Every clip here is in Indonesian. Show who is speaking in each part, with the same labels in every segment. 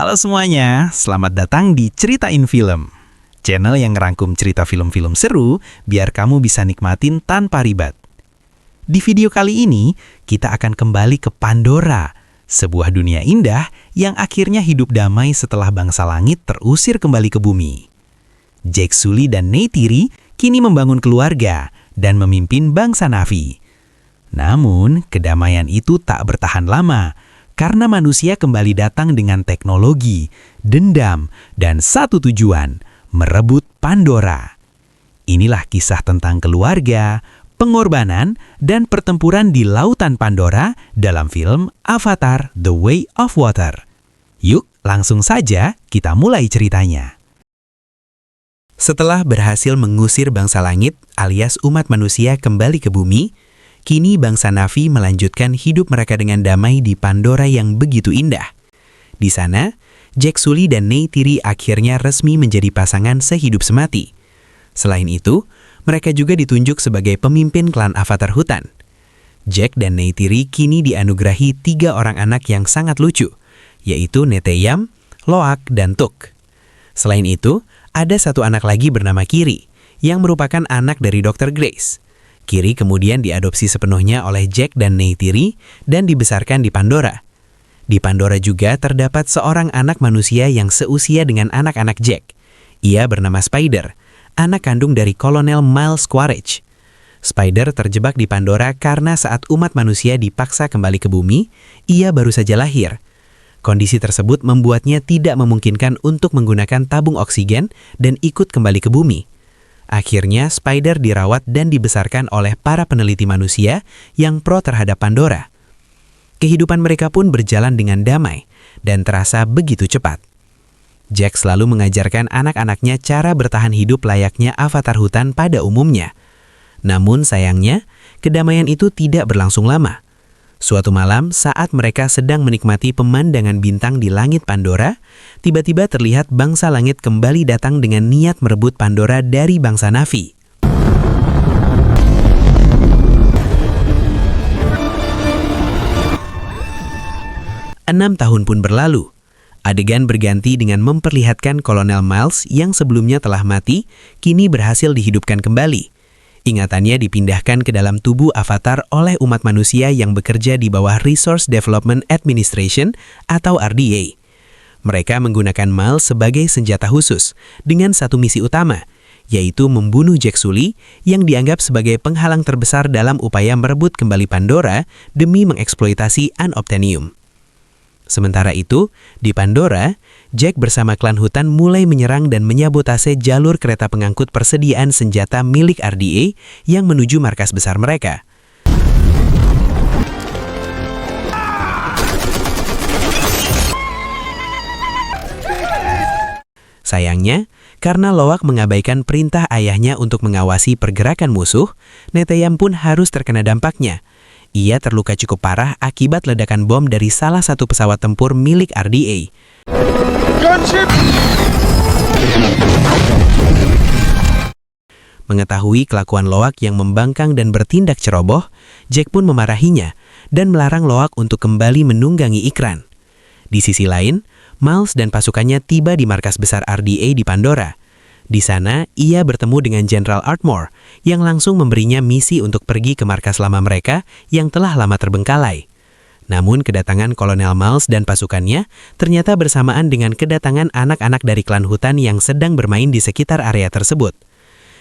Speaker 1: Halo semuanya, selamat datang di Ceritain Film. Channel yang ngerangkum cerita film-film seru biar kamu bisa nikmatin tanpa ribet. Di video kali ini, kita akan kembali ke Pandora, sebuah dunia indah yang akhirnya hidup damai setelah bangsa langit terusir kembali ke bumi. Jack Sully dan Neytiri kini membangun keluarga dan memimpin bangsa Na'vi. Namun, kedamaian itu tak bertahan lama, karena manusia kembali datang dengan teknologi, dendam, dan satu tujuan, merebut Pandora. Inilah kisah tentang keluarga, pengorbanan, dan pertempuran di lautan Pandora dalam film Avatar: The Way of Water. Yuk, langsung saja kita mulai ceritanya. Setelah berhasil mengusir bangsa langit alias umat manusia kembali ke bumi, kini bangsa Na'vi melanjutkan hidup mereka dengan damai di Pandora yang begitu indah. Di sana, Jack Sully dan Neytiri akhirnya resmi menjadi pasangan sehidup semati. Selain itu, mereka juga ditunjuk sebagai pemimpin klan Avatar hutan. Jack dan Neytiri kini dianugerahi 3 orang anak yang sangat lucu, yaitu Neteyam, Loak, dan Tuk. Selain itu, ada satu anak lagi bernama Kiri, yang merupakan anak dari Dr. Grace. Kiri kemudian diadopsi sepenuhnya oleh Jack dan Neytiri dan dibesarkan di Pandora. Di Pandora juga terdapat seorang anak manusia yang seusia dengan anak-anak Jack. Ia bernama Spider, anak kandung dari Kolonel Miles Quaritch. Spider terjebak di Pandora karena saat umat manusia dipaksa kembali ke bumi, ia baru saja lahir. Kondisi tersebut membuatnya tidak memungkinkan untuk menggunakan tabung oksigen dan ikut kembali ke bumi. Akhirnya, Spider dirawat dan dibesarkan oleh para peneliti manusia yang pro terhadap Pandora. Kehidupan mereka pun berjalan dengan damai dan terasa begitu cepat. Jack selalu mengajarkan anak-anaknya cara bertahan hidup layaknya avatar hutan pada umumnya. Namun sayangnya, kedamaian itu tidak berlangsung lama. Suatu malam, saat mereka sedang menikmati pemandangan bintang di langit Pandora, tiba-tiba terlihat bangsa langit kembali datang dengan niat merebut Pandora dari bangsa Na'vi. Enam tahun pun berlalu. Adegan berganti dengan memperlihatkan Kolonel Miles yang sebelumnya telah mati, kini berhasil dihidupkan kembali. Ingatannya dipindahkan ke dalam tubuh avatar oleh umat manusia yang bekerja di bawah Resource Development Administration atau RDA. Mereka menggunakan Miles sebagai senjata khusus dengan satu misi utama, yaitu membunuh Jack Sully yang dianggap sebagai penghalang terbesar dalam upaya merebut kembali Pandora demi mengeksploitasi Unobtainium. Sementara itu, di Pandora, Jack bersama klan hutan mulai menyerang dan menyabotase jalur kereta pengangkut persediaan senjata milik RDA yang menuju markas besar mereka. Sayangnya, karena Loak mengabaikan perintah ayahnya untuk mengawasi pergerakan musuh, Neteyam pun harus terkena dampaknya. Ia terluka cukup parah akibat ledakan bom dari salah satu pesawat tempur milik RDA. Mengetahui kelakuan Loak yang membangkang dan bertindak ceroboh, Jack pun memarahinya dan melarang Loak untuk kembali menunggangi iklan. Di sisi lain, Miles dan pasukannya tiba di markas besar RDA di Pandora. Di sana, ia bertemu dengan Jenderal Ardmore yang langsung memberinya misi untuk pergi ke markas lama mereka yang telah lama terbengkalai. Namun kedatangan Kolonel Miles dan pasukannya ternyata bersamaan dengan kedatangan anak-anak dari klan hutan yang sedang bermain di sekitar area tersebut.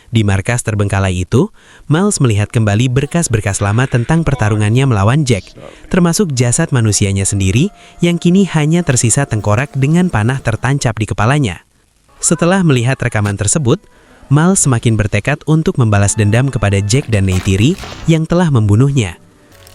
Speaker 1: Di markas terbengkalai itu, Miles melihat kembali berkas-berkas lama tentang pertarungannya melawan Jack, termasuk jasad manusianya sendiri yang kini hanya tersisa tengkorak dengan panah tertancap di kepalanya. Setelah melihat rekaman tersebut, Miles semakin bertekad untuk membalas dendam kepada Jack dan Neytiri yang telah membunuhnya.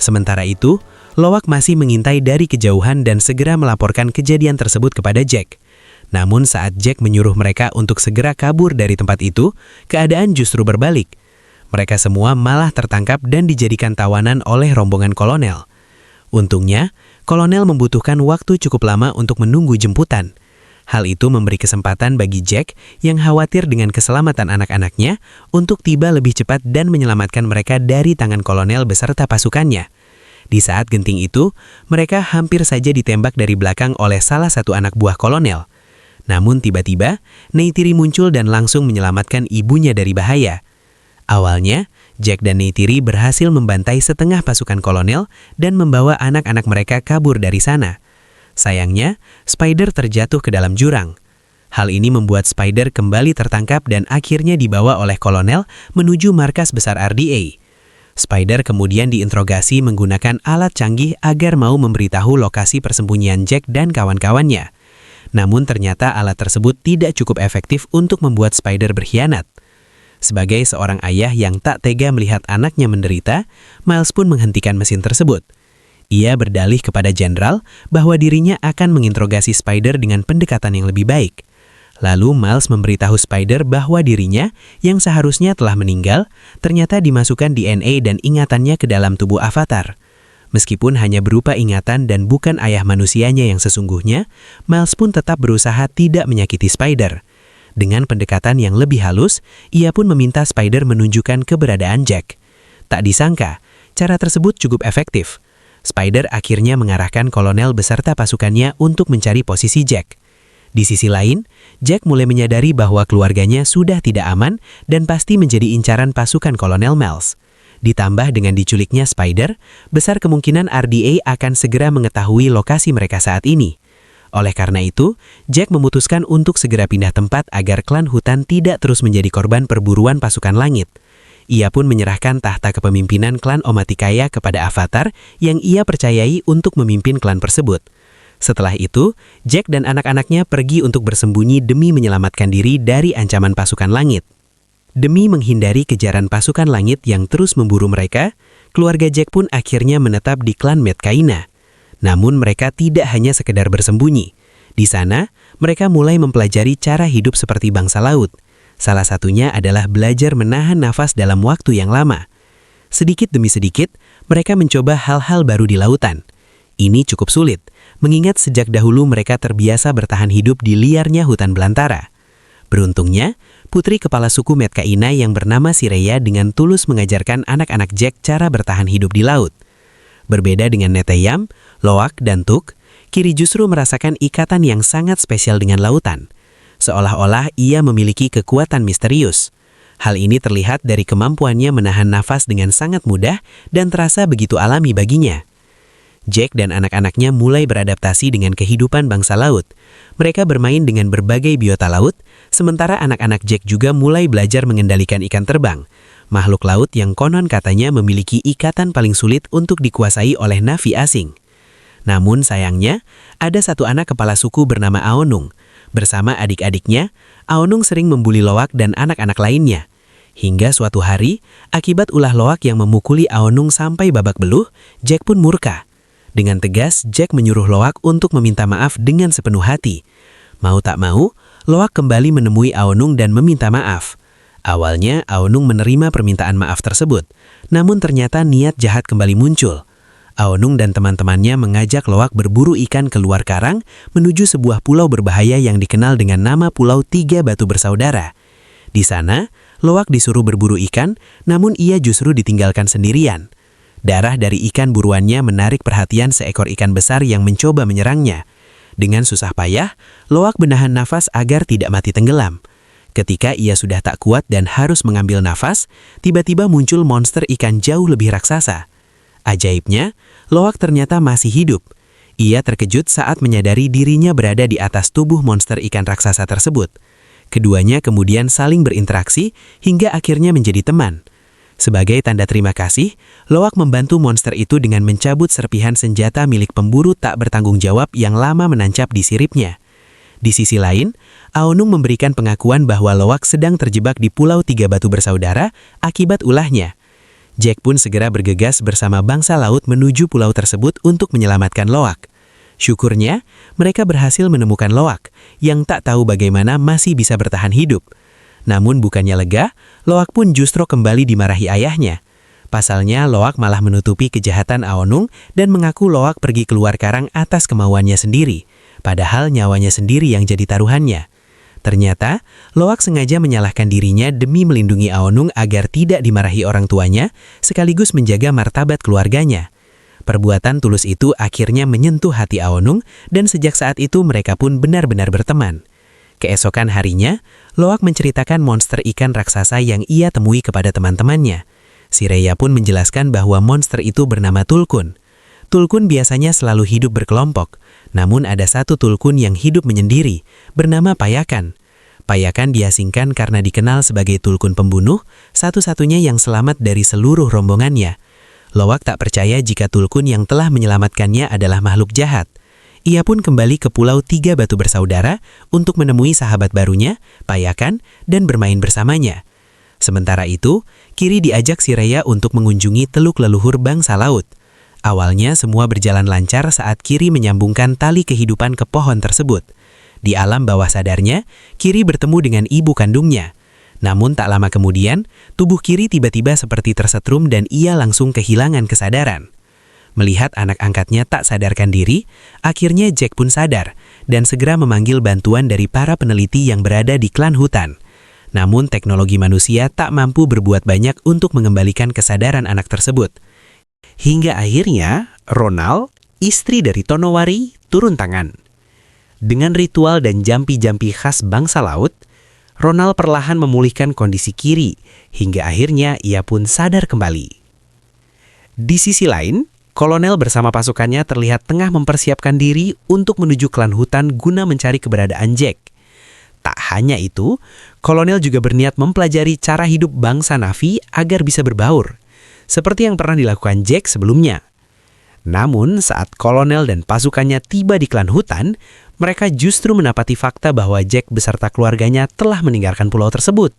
Speaker 1: Sementara itu, Loak masih mengintai dari kejauhan dan segera melaporkan kejadian tersebut kepada Jack. Namun saat Jack menyuruh mereka untuk segera kabur dari tempat itu, keadaan justru berbalik. Mereka semua malah tertangkap dan dijadikan tawanan oleh rombongan kolonel. Untungnya, kolonel membutuhkan waktu cukup lama untuk menunggu jemputan. Hal itu memberi kesempatan bagi Jack yang khawatir dengan keselamatan anak-anaknya untuk tiba lebih cepat dan menyelamatkan mereka dari tangan kolonel beserta pasukannya.
Speaker 2: Di saat genting itu, mereka hampir saja ditembak dari belakang oleh salah satu anak buah kolonel. Namun tiba-tiba, Neytiri muncul dan langsung menyelamatkan ibunya dari bahaya. Awalnya, Jack dan Neytiri berhasil membantai setengah pasukan kolonel dan membawa anak-anak mereka kabur dari sana. Sayangnya, Spider terjatuh ke dalam jurang. Hal ini membuat Spider kembali tertangkap dan akhirnya dibawa oleh kolonel menuju markas besar RDA. Spider kemudian diinterogasi menggunakan alat canggih agar mau memberitahu lokasi persembunyian Jack dan kawan-kawannya. Namun ternyata alat tersebut tidak cukup efektif untuk membuat Spider berkhianat. Sebagai seorang ayah yang tak tega melihat anaknya menderita, Miles pun menghentikan mesin tersebut. Ia berdalih kepada jenderal bahwa dirinya akan menginterogasi Spider dengan pendekatan yang lebih baik. Lalu Miles memberitahu Spider bahwa dirinya, yang seharusnya telah meninggal, ternyata dimasukkan DNA dan ingatannya ke dalam tubuh avatar. Meskipun hanya berupa ingatan dan bukan ayah manusianya yang sesungguhnya, Miles pun tetap berusaha tidak menyakiti Spider. Dengan pendekatan yang lebih halus, ia pun meminta Spider menunjukkan keberadaan Jack. Tak disangka, cara tersebut cukup efektif. Spider akhirnya mengarahkan kolonel beserta pasukannya untuk mencari posisi Jack. Di sisi lain, Jack mulai menyadari bahwa keluarganya sudah tidak aman dan pasti menjadi incaran pasukan kolonel Miles. Ditambah dengan diculiknya Spider, besar kemungkinan RDA akan segera mengetahui lokasi mereka saat ini. Oleh karena itu, Jack memutuskan untuk segera pindah tempat agar klan hutan tidak terus menjadi korban perburuan pasukan langit. Ia pun menyerahkan tahta kepemimpinan klan Omaticaya kepada Avatar yang ia percayai untuk memimpin klan tersebut. Setelah itu, Jack dan anak-anaknya pergi untuk bersembunyi demi menyelamatkan diri dari ancaman pasukan langit. Demi menghindari kejaran pasukan langit yang terus memburu mereka, keluarga Jack pun akhirnya menetap di klan Medcaina. Namun mereka tidak hanya sekedar bersembunyi. Di sana, mereka mulai mempelajari cara hidup seperti bangsa laut. Salah satunya adalah belajar menahan nafas dalam waktu yang lama. Sedikit demi sedikit, mereka mencoba hal-hal baru di lautan. Ini cukup sulit, mengingat sejak dahulu mereka terbiasa bertahan hidup di liarnya hutan belantara. Beruntungnya, putri kepala suku Medcaina yang bernama Sireya dengan tulus mengajarkan anak-anak Jack cara bertahan hidup di laut. Berbeda dengan Neteyam, Loak, dan Tuk, Kiri justru merasakan ikatan yang sangat spesial dengan lautan. Seolah-olah ia memiliki kekuatan misterius. Hal ini terlihat dari kemampuannya menahan nafas dengan sangat mudah dan terasa begitu alami baginya. Jack dan anak-anaknya mulai beradaptasi dengan kehidupan bangsa laut. Mereka bermain dengan berbagai biota laut, sementara anak-anak Jack juga mulai belajar mengendalikan ikan terbang, makhluk laut yang konon katanya memiliki ikatan paling sulit untuk dikuasai oleh navi asing. Namun sayangnya, ada satu anak kepala suku bernama Aonung. Bersama adik-adiknya, Aonung sering membuli Loak dan anak-anak lainnya. Hingga suatu hari, akibat ulah Loak yang memukuli Aonung sampai babak beluh, Jack pun murka. Dengan tegas, Jack menyuruh Loak untuk meminta maaf dengan sepenuh hati. Mau tak mau, Loak kembali menemui Aonung dan meminta maaf. Awalnya, Aonung menerima permintaan maaf tersebut, namun ternyata niat jahat kembali muncul. Aonung dan teman-temannya mengajak Loak berburu ikan keluar karang menuju sebuah pulau berbahaya yang dikenal dengan nama Pulau Tiga Batu Bersaudara. Di sana, Loak disuruh berburu ikan, namun ia justru ditinggalkan sendirian. Darah dari ikan buruannya menarik perhatian seekor ikan besar yang mencoba menyerangnya. Dengan susah payah, Loak menahan nafas agar tidak mati tenggelam. Ketika ia sudah tak kuat dan harus mengambil nafas, tiba-tiba muncul monster ikan jauh lebih raksasa. Ajaibnya, Loak ternyata masih hidup. Ia terkejut saat menyadari dirinya berada di atas tubuh monster ikan raksasa tersebut. Keduanya kemudian saling berinteraksi hingga akhirnya menjadi teman. Sebagai tanda terima kasih, Loak membantu monster itu dengan mencabut serpihan senjata milik pemburu tak bertanggung jawab yang lama menancap di siripnya. Di sisi lain, Aonung memberikan pengakuan bahwa Loak sedang terjebak di Pulau Tiga Batu Bersaudara akibat ulahnya. Jack pun segera bergegas bersama bangsa laut menuju pulau tersebut untuk menyelamatkan Loak. Syukurnya, mereka berhasil menemukan Loak, yang tak tahu bagaimana masih bisa bertahan hidup. Namun bukannya lega, Loak pun justru kembali dimarahi ayahnya. Pasalnya, Loak malah menutupi kejahatan Aonung dan mengaku Loak pergi keluar karang atas kemauannya sendiri, padahal nyawanya sendiri yang jadi taruhannya. Ternyata, Loak sengaja menyalahkan dirinya demi melindungi Aonung agar tidak dimarahi orang tuanya, sekaligus menjaga martabat keluarganya. Perbuatan tulus itu akhirnya menyentuh hati Aonung dan sejak saat itu mereka pun benar-benar berteman. Keesokan harinya, Loak menceritakan monster ikan raksasa yang ia temui kepada teman-temannya. Sireya pun menjelaskan bahwa monster itu bernama Tulkun. Tulkun biasanya selalu hidup berkelompok, namun ada satu Tulkun yang hidup menyendiri, bernama Payakan. Payakan diasingkan karena dikenal sebagai Tulkun pembunuh, satu-satunya yang selamat dari seluruh rombongannya. Loak tak percaya jika Tulkun yang telah menyelamatkannya adalah makhluk jahat. Ia pun kembali ke Pulau Tiga Batu Bersaudara untuk menemui sahabat barunya, Payakan, dan bermain bersamanya. Sementara itu, Kiri diajak Sireya untuk mengunjungi teluk leluhur bangsa laut. Awalnya semua berjalan lancar saat Kiri menyambungkan tali kehidupan ke pohon tersebut. Di alam bawah sadarnya, Kiri bertemu dengan ibu kandungnya. Namun tak lama kemudian, tubuh Kiri tiba-tiba seperti tersetrum dan ia langsung kehilangan kesadaran. Melihat anak angkatnya tak sadarkan diri, akhirnya Jack pun sadar dan segera memanggil bantuan dari para peneliti yang berada di klan hutan. Namun teknologi manusia tak mampu berbuat banyak untuk mengembalikan kesadaran anak tersebut.
Speaker 1: Hingga akhirnya, Ronald, istri dari Tonowari, turun tangan. Dengan ritual dan jampi-jampi khas bangsa laut, Ronald perlahan memulihkan kondisi Kiri, hingga akhirnya ia pun sadar kembali. Di sisi lain, Kolonel bersama pasukannya terlihat tengah mempersiapkan diri untuk menuju klan hutan guna mencari keberadaan Jack. Tak hanya itu, Kolonel juga berniat mempelajari cara hidup bangsa Na'vi agar bisa berbaur, seperti yang pernah dilakukan Jack sebelumnya. Namun, saat Kolonel dan pasukannya tiba di klan hutan, mereka justru mendapati fakta bahwa Jack beserta keluarganya telah meninggalkan pulau tersebut.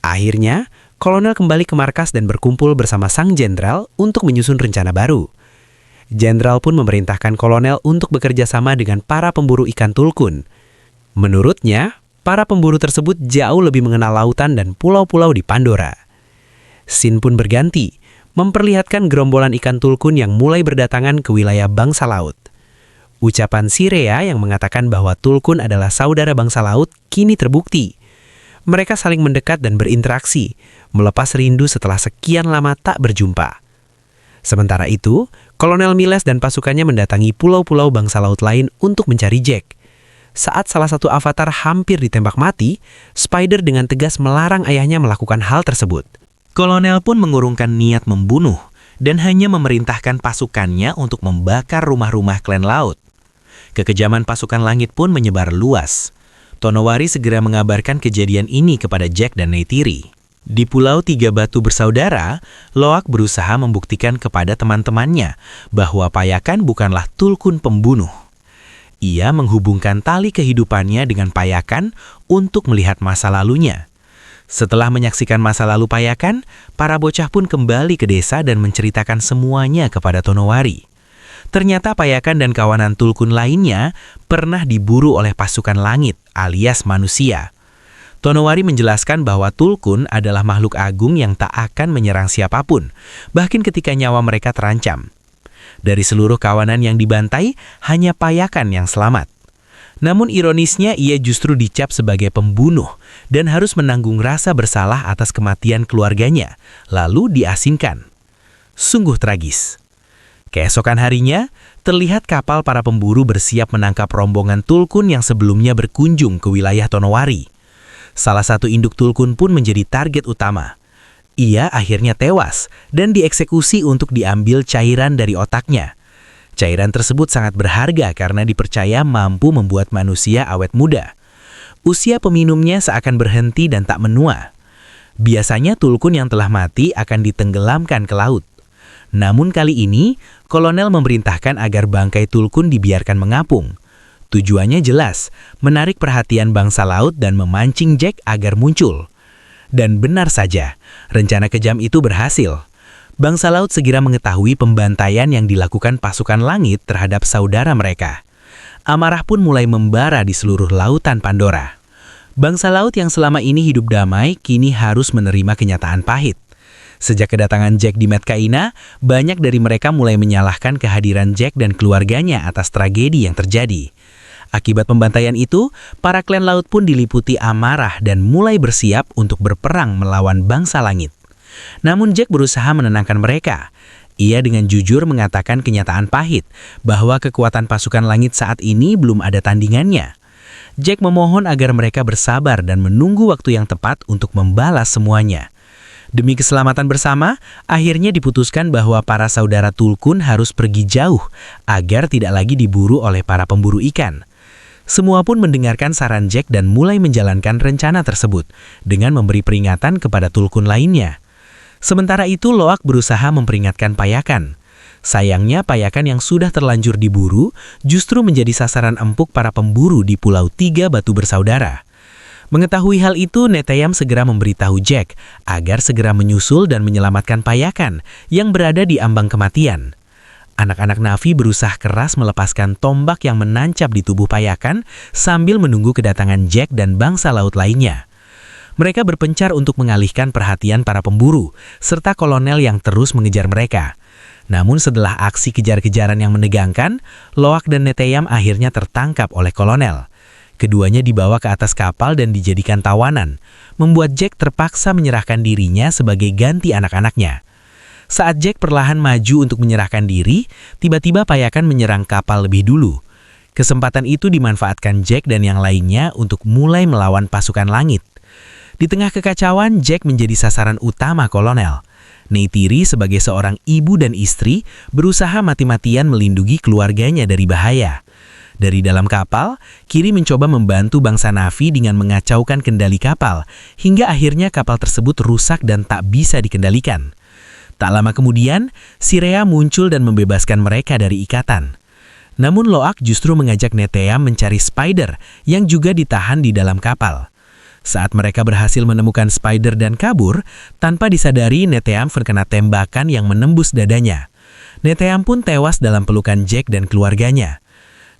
Speaker 1: Akhirnya, Kolonel kembali ke markas dan berkumpul bersama sang jenderal untuk menyusun rencana baru. Jenderal pun memerintahkan Kolonel untuk bekerja sama dengan para pemburu ikan Tulkun. Menurutnya, para pemburu tersebut jauh lebih mengenal lautan dan pulau-pulau di Pandora. Scene pun berganti, memperlihatkan gerombolan ikan Tulkun yang mulai berdatangan ke wilayah bangsa laut. Ucapan Sireya yang mengatakan bahwa Tulkun adalah saudara bangsa laut kini terbukti. Mereka saling mendekat dan berinteraksi, melepas rindu setelah sekian lama tak berjumpa. Sementara itu, Kolonel Miles dan pasukannya mendatangi pulau-pulau bangsa laut lain untuk mencari Jack. Saat salah satu avatar hampir ditembak mati, Spider dengan tegas melarang ayahnya melakukan hal tersebut. Kolonel pun mengurungkan niat membunuh dan hanya memerintahkan pasukannya untuk membakar rumah-rumah klan laut. Kekejaman pasukan langit pun menyebar luas. Tonowari segera mengabarkan kejadian ini kepada Jack dan Neytiri. Di Pulau Tiga Batu Bersaudara, Loak berusaha membuktikan kepada teman-temannya bahwa Payakan bukanlah Tulkun pembunuh. Ia menghubungkan tali kehidupannya dengan Payakan untuk melihat masa lalunya. Setelah menyaksikan masa lalu Payakan, para bocah pun kembali ke desa dan menceritakan semuanya kepada Tonowari. Ternyata Payakan dan kawanan Tulkun lainnya pernah diburu oleh pasukan langit alias manusia. Tonowari menjelaskan bahwa Tulkun adalah makhluk agung yang tak akan menyerang siapapun, bahkan ketika nyawa mereka terancam. Dari seluruh kawanan yang dibantai, hanya Payakan yang selamat. Namun ironisnya ia justru dicap sebagai pembunuh dan harus menanggung rasa bersalah atas kematian keluarganya, lalu diasingkan. Sungguh tragis. Keesokan harinya, terlihat kapal para pemburu bersiap menangkap rombongan Tulkun yang sebelumnya berkunjung ke wilayah Tonowari. Salah satu induk Tulkun pun menjadi target utama. Ia akhirnya tewas dan dieksekusi untuk diambil cairan dari otaknya. Cairan tersebut sangat berharga karena dipercaya mampu membuat manusia awet muda. Usia peminumnya seakan berhenti dan tak menua. Biasanya Tulkun yang telah mati akan ditenggelamkan ke laut. Namun kali ini, Kolonel memerintahkan agar bangkai Tulkun dibiarkan mengapung. Tujuannya jelas, menarik perhatian bangsa laut dan memancing Jack agar muncul. Dan benar saja, rencana kejam itu berhasil. Bangsa laut segera mengetahui pembantaian yang dilakukan pasukan langit terhadap saudara mereka. Amarah pun mulai membara di seluruh lautan Pandora. Bangsa laut yang selama ini hidup damai kini harus menerima kenyataan pahit. Sejak kedatangan Jack di Medcaina, banyak dari mereka mulai menyalahkan kehadiran Jack dan keluarganya atas tragedi yang terjadi. Akibat pembantaian itu, para klan laut pun diliputi amarah dan mulai bersiap untuk berperang melawan bangsa langit. Namun Jack berusaha menenangkan mereka.
Speaker 2: Ia dengan jujur mengatakan kenyataan pahit bahwa kekuatan pasukan langit saat ini belum ada tandingannya. Jack memohon agar mereka bersabar dan menunggu waktu yang tepat untuk membalas semuanya. Demi keselamatan bersama, akhirnya diputuskan bahwa para saudara Tulkun harus pergi jauh agar tidak lagi diburu oleh para pemburu ikan. Semua pun mendengarkan saran Jack dan mulai menjalankan rencana tersebut dengan memberi peringatan kepada Tulkun lainnya. Sementara itu Loak berusaha memperingatkan Payakan. Sayangnya Payakan yang sudah terlanjur diburu justru menjadi sasaran empuk para pemburu di Pulau Tiga Batu Bersaudara. Mengetahui hal itu, Neteyam segera memberitahu Jack agar segera menyusul dan menyelamatkan Payakan yang berada di ambang kematian. Anak-anak Na'vi berusaha keras melepaskan tombak yang menancap di tubuh Payakan sambil menunggu kedatangan Jack dan bangsa laut lainnya. Mereka berpencar untuk mengalihkan perhatian para pemburu, serta kolonel yang terus mengejar mereka. Namun setelah aksi kejar-kejaran yang menegangkan, Loak dan Neteyam akhirnya tertangkap oleh kolonel. Keduanya dibawa ke atas kapal dan dijadikan tawanan, membuat Jack terpaksa menyerahkan dirinya sebagai ganti anak-anaknya. Saat Jack perlahan maju untuk menyerahkan diri, tiba-tiba Payakan menyerang kapal lebih dulu. Kesempatan itu dimanfaatkan Jack dan yang lainnya untuk mulai melawan pasukan langit. Di tengah kekacauan, Jack menjadi sasaran utama kolonel. Neytiri sebagai seorang ibu dan istri berusaha mati-matian melindungi keluarganya dari bahaya. Dari dalam kapal, Kiri mencoba membantu bangsa Na'vi dengan mengacaukan kendali kapal, hingga akhirnya kapal tersebut rusak dan tak bisa dikendalikan. Tak lama kemudian, Sirea muncul dan membebaskan mereka dari ikatan. Namun Loak justru mengajak Neteyam mencari Spider yang juga ditahan di dalam kapal. Saat mereka berhasil menemukan Spider dan kabur, tanpa disadari Neteyam terkena tembakan yang menembus dadanya. Neteyam pun tewas dalam pelukan Jack dan keluarganya.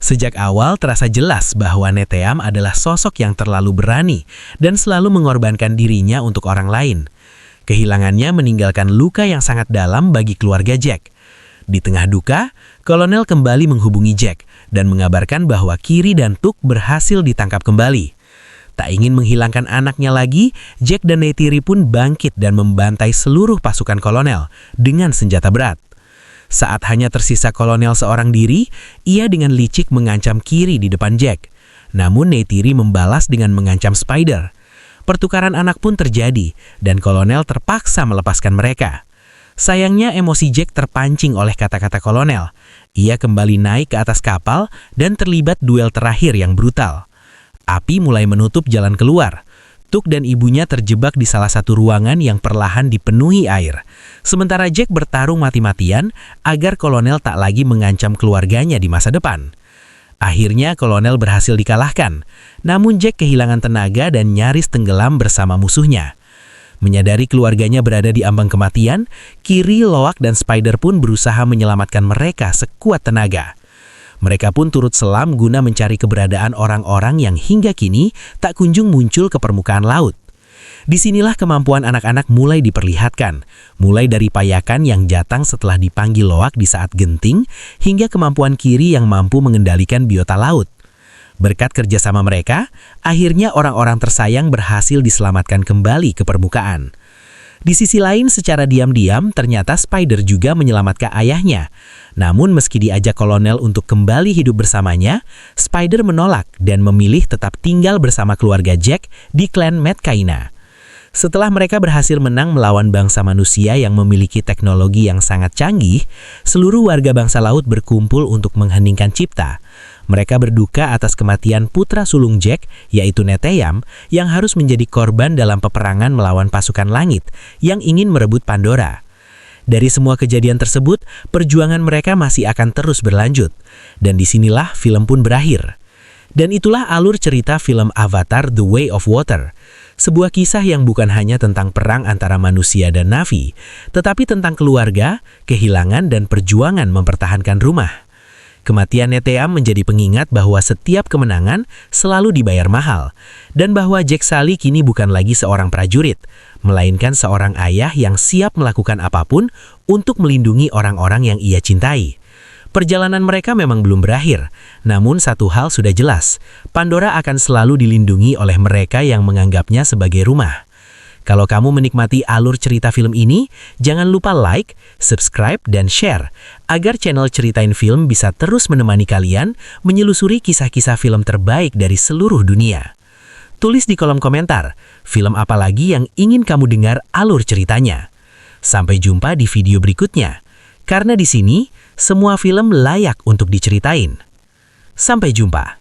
Speaker 2: Sejak awal terasa jelas bahwa Neteyam adalah sosok yang terlalu berani dan selalu mengorbankan dirinya untuk orang lain. Kehilangannya meninggalkan luka yang sangat dalam bagi keluarga Jack. Di tengah duka, kolonel kembali menghubungi Jack dan mengabarkan bahwa Kiri dan Tuk berhasil ditangkap kembali. Tak ingin menghilangkan anaknya lagi, Jack dan Neytiri pun bangkit dan membantai seluruh pasukan kolonel dengan senjata berat. Saat hanya tersisa kolonel seorang diri, ia dengan licik mengancam Kiri di depan Jack. Namun Neytiri membalas dengan mengancam Spider. Pertukaran anak pun terjadi, dan kolonel terpaksa melepaskan mereka. Sayangnya emosi Jack terpancing oleh kata-kata kolonel. Ia kembali naik ke atas kapal dan terlibat duel terakhir yang brutal. Api mulai menutup jalan keluar. Tuk dan ibunya terjebak di salah satu ruangan yang perlahan dipenuhi air. Sementara Jack bertarung mati-matian agar kolonel tak lagi mengancam keluarganya di masa depan. Akhirnya kolonel berhasil dikalahkan, namun Jack kehilangan tenaga dan nyaris tenggelam bersama musuhnya. Menyadari keluarganya berada di ambang kematian, Kiri, Loak, dan Spider pun berusaha menyelamatkan mereka sekuat tenaga. Mereka pun turut selam guna mencari keberadaan orang-orang yang hingga kini tak kunjung muncul ke permukaan laut. Disinilah kemampuan anak-anak mulai diperlihatkan, mulai dari Payakan yang datang setelah dipanggil Loak di saat genting, hingga kemampuan Kiri yang mampu mengendalikan biota laut. Berkat kerjasama mereka, akhirnya orang-orang tersayang berhasil diselamatkan kembali ke permukaan. Di sisi lain, secara diam-diam, ternyata Spider juga menyelamatkan ayahnya. Namun meski diajak kolonel untuk kembali hidup bersamanya, Spider menolak dan memilih tetap tinggal bersama keluarga Jack di klan Metkaina. Setelah mereka berhasil menang melawan bangsa manusia yang memiliki teknologi yang sangat canggih, seluruh warga bangsa laut berkumpul untuk mengheningkan cipta. Mereka berduka atas kematian putra sulung Jack, yaitu Neteyam, yang harus menjadi korban dalam peperangan melawan pasukan langit yang ingin merebut Pandora. Dari semua kejadian tersebut, perjuangan mereka masih akan terus berlanjut. Dan disinilah film pun berakhir. Dan itulah alur cerita film Avatar The Way of Water. Sebuah kisah yang bukan hanya tentang perang antara manusia dan Na'vi, tetapi tentang keluarga, kehilangan, dan perjuangan mempertahankan rumah. Kematian Neteyam menjadi pengingat bahwa setiap kemenangan selalu dibayar mahal, dan bahwa Jack Sully kini bukan lagi seorang prajurit, melainkan seorang ayah yang siap melakukan apapun untuk melindungi orang-orang yang ia cintai. Perjalanan mereka memang belum berakhir, namun satu hal sudah jelas, Pandora akan selalu dilindungi oleh mereka yang menganggapnya sebagai rumah. Kalau kamu menikmati alur cerita film ini, jangan lupa like, subscribe, dan share agar channel Ceritain Film bisa terus menemani kalian menyelusuri kisah-kisah film terbaik dari seluruh dunia. Tulis di kolom komentar, film apa lagi yang ingin kamu dengar alur ceritanya. Sampai jumpa di video berikutnya. Karena di sini, semua film layak untuk diceritain. Sampai jumpa.